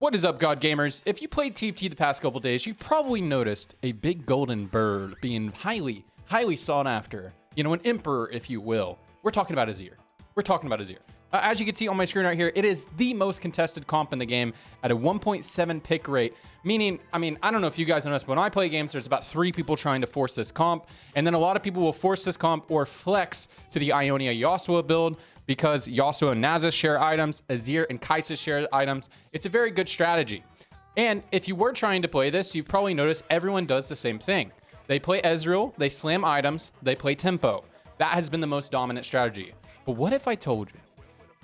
What is up, God Gamers? If you played TFT the past couple days, you've probably noticed a big golden bird being highly sought after. You know, an emperor, if you will. We're talking about Azir. As you can see on my screen right here, it is the most contested comp in the game at a 1.7 pick rate. Meaning, I don't know if you guys know this, but when I play games, there's about 3 people trying to force this comp. And then a lot of people will force this comp or flex to the Ionia Yasuo build because Yasuo and Nasus share items, Azir and Kai'Sa share items. It's a very good strategy. And if you were trying to play this, you've probably noticed everyone does the same thing. They play Ezreal, they slam items, they play tempo. That has been the most dominant strategy. But what if I told you?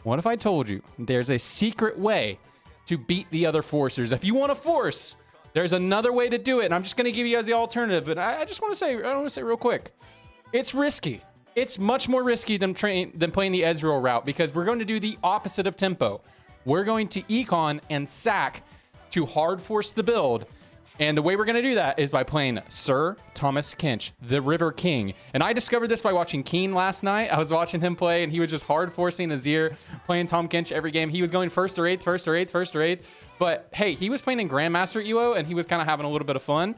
What if I told you there's a secret way to beat the other forcers? If you want to force, there's another way to do it. And I'm just going to give you guys the alternative. But I just want to say real quick, it's risky. It's much more risky than playing the Ezreal route because we're going to do the opposite of tempo. We're going to econ and sack to hard force the build. And the way we're going to do that is by playing Sir Thomas Kinch, the River King. And I discovered this by watching Keen last night. I was watching him play, and he was just hard forcing Azir, playing Tom Kinch every game. He was going first or eighth. But hey, he was playing in Grandmaster ELO, and he was kind of having a little bit of fun.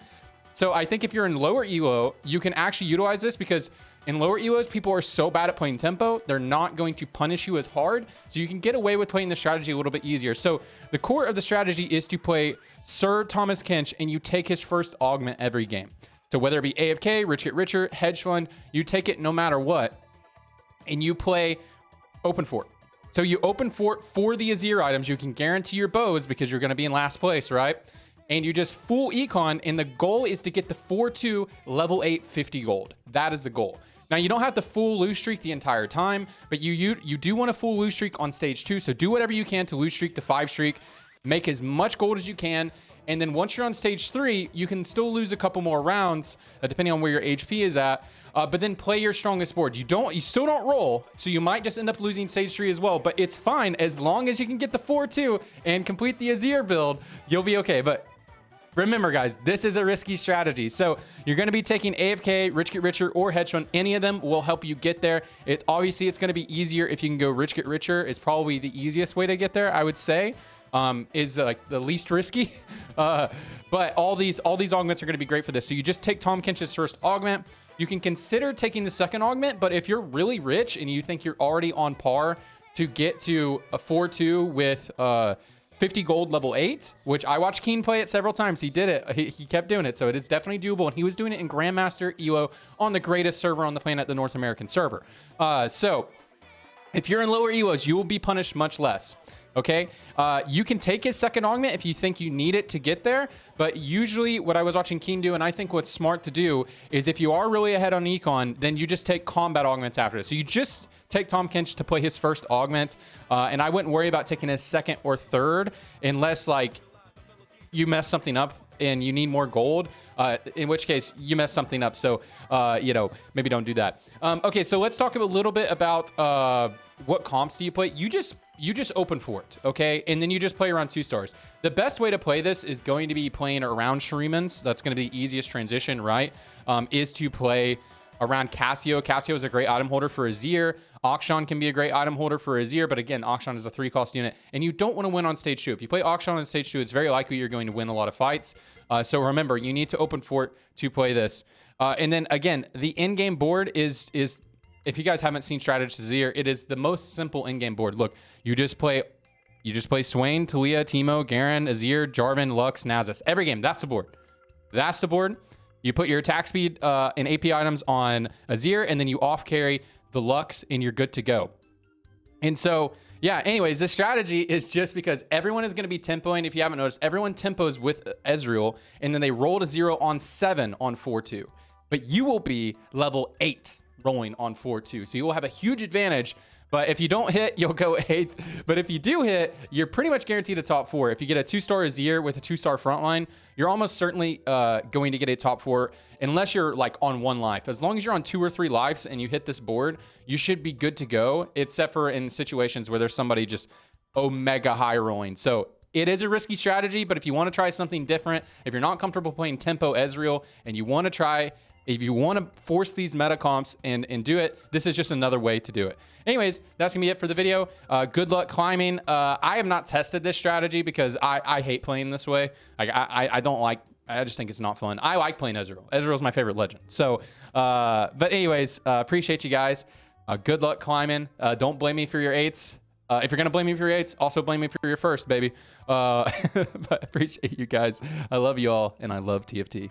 So I think if you're in lower ELO, you can actually utilize this because in lower ELOs, people are so bad at playing tempo, they're not going to punish you as hard. So you can get away with playing the strategy a little bit easier. So the core of the strategy is to play Sir Thomas Kinch, and you take his first augment every game. So whether it be AFK, Rich Get Richer, Hedge Fund, you take it no matter what, and you play Open Fort. So you Open Fort for the Azir items. You can guarantee your bows because you're going to be in last place, right? And you just full econ, and the goal is to get the 4-2 level 8 50 gold. That is the goal. Now, you don't have to full lose streak the entire time, but you do want to full lose streak on stage 2. So do whatever you can to lose streak the 5 streak. Make as much gold as you can. And then once you're on stage 3, you can still lose a couple more rounds, depending on where your HP is at. But then play your strongest board. You still don't roll, so you might just end up losing stage 3 as well. But it's fine as long as you can get the 4-2 and complete the Azir build. You'll be okay. But remember, guys, this is a risky strategy. So you're going to be taking AFK, Rich Get Richer, or Hedge Fund. Any of them will help you get there. Obviously, it's going to be easier if you can go Rich Get Richer. Is probably the easiest way to get there, I would say. Is like the least risky. But all these augments are going to be great for this. So you just take Tom Kinch's first augment. You can consider taking the second augment, but if you're really rich and you think you're already on par to get to a 4-2 with 50 gold level 8, which I watched Keen play it several times. He did it. He kept doing it. So it is definitely doable. And he was doing it in Grandmaster ELO on the greatest server on the planet, the North American server. So if you're in lower ELOs, you will be punished much less. Okay, you can take his second augment if you think you need it to get there, but usually what I was watching Keen do, and I think what's smart to do, is if you are really ahead on econ, then you just take combat augments after this. So you just take Tom Kinch to play his first augment, and I wouldn't worry about taking his second or third unless like you mess something up and you need more gold, in which case you mess something up. So, maybe don't do that. Okay, so let's talk a little bit about what comps do you play. You just Open Fort, okay? And then you just play around 2 stars. The best way to play this is going to be playing around Shuriman's. That's going to be the easiest transition, right? Is to play around Cassio. Cassio is a great item holder for Azir. Akshan can be a great item holder for Azir, but again, Akshan is a 3-cost unit, and you don't want to win on stage 2. If you play Akshan on stage 2, it's very likely you're going to win a lot of fights. So remember, you need to Open Fort to play this. And then again, the in-game board is if you guys haven't seen Strategist Azir, it is the most simple in-game board. Look, you just play Swain, Talia, Teemo, Garen, Azir, Jarvan, Lux, Nasus. Every game, that's the board. That's the board. You put your attack speed and AP items on Azir, and then you off carry the Lux, and you're good to go. And so, yeah, anyways, this strategy is just because everyone is going to be tempoing. If you haven't noticed, everyone tempos with Ezreal, and then they roll to 0 on 7 on 4-2. But you will be level 8 rolling on 4-2. So you will have a huge advantage. But if you don't hit, you'll go 8th. But if you do hit, you're pretty much guaranteed a top 4. If you get a 2-star Azir with a 2-star frontline, you're almost certainly going to get a top 4, unless you're like on 1 life. As long as you're on 2 or 3 lives and you hit this board, you should be good to go, except for in situations where there's somebody just omega high rolling. So it is a risky strategy, but if you want to try something different, if you're not comfortable playing tempo Ezreal and you want to try If you want to force these meta comps and do it, this is just another way to do it. Anyways, that's gonna be it for the video. Good luck climbing. I have not tested this strategy because I hate playing this way. Like I don't like. I just think it's not fun. I like playing Ezreal. Ezreal's my favorite legend. So, but anyways, appreciate you guys. Good luck climbing. Don't blame me for your 8s. If you're gonna blame me for your 8s, also blame me for your first, baby. But appreciate you guys. I love you all, and I love TFT.